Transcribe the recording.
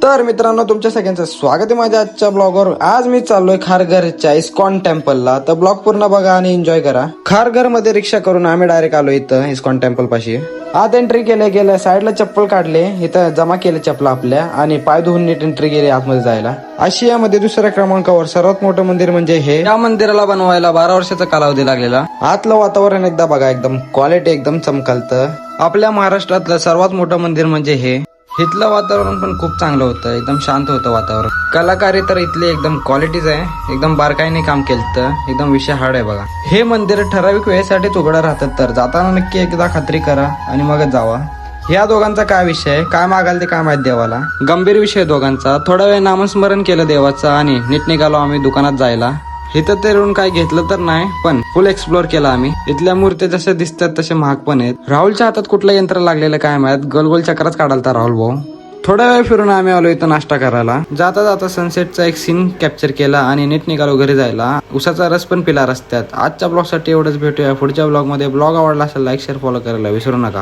तर मित्रांनो, तुमच्या सगळ्यांचं स्वागत आहे माझ्या आजच्या ब्लॉगवर. आज मी चाललोय खारघरच्या इस्कॉन टेम्पलला. तर ब्लॉग पूर्ण बघा आणि एन्जॉय करा. खारघर मध्ये रिक्षा करून आम्ही डायरेक्ट आलो इथं इस्कॉन टेम्पल पाशी. आत एंट्री गेल्या साईडला चप्पल काढले, इथं जमा केले चप्पल आपल्या आणि पाय धुवून नीट एंट्री केली आतमध्ये जायला. आशियामध्ये दुसऱ्या क्रमांकावर सर्वात मोठं मंदिर म्हणजे हे. या मंदिराला बनवायला 12 वर्षाचा कालावधी लागलेला. आतलं वातावरण एकदा बघा, एकदम क्वालिटी एकदम चमकलतं. आपल्या महाराष्ट्रातलं सर्वात मोठं मंदिर म्हणजे हे. इथलं वातावरण पण खूप चांगलं होतं, एकदम शांत होतं वातावरण. कलाकारी तर इथली एकदम क्वालिटीच आहे, एकदम बारकाईने काम केलं, एकदम विषय हार्ड आहे बघा. हे मंदिर ठराविक वेळेसाठीच उघडं राहतात, तर जाताना नक्की एकदा खात्री करा आणि मगच जावा. या दोघांचा काय विषय, काय मागाल ते काय माहित देवाला. गंभीर विषय दोघांचा. थोडा वेळ नामस्मरण केलं देवाचं आणि नीट निघालो आम्ही दुकानात जायला. इथं तरुण काय घेतलं तर नाही, पण फुल एक्सप्लोर केला आम्ही. इथल्या मूर्त्या जसे दिसतात तसे महाग पण आहेत. राहुलच्या हातात कुठलं यंत्र लागलेलं काय माहित, गोल चक्राच काढालता राहुल भाऊ. थोडा वेळ फिरून आम्ही आलो इथं नाश्ता करायला. जाता जाता सनसेटचा एक सीन कॅप्चर केला आणि नीट निघालो घरी जायला. उसाचा रस पण पिला रस्त्यात. आजच्या ब्लॉग साठी एवढंच. भेटूया पुढच्या ब्लॉग मध्ये. ब्लॉग आवडला असेल लाईक शेअर फॉलो करायला विसरू नका.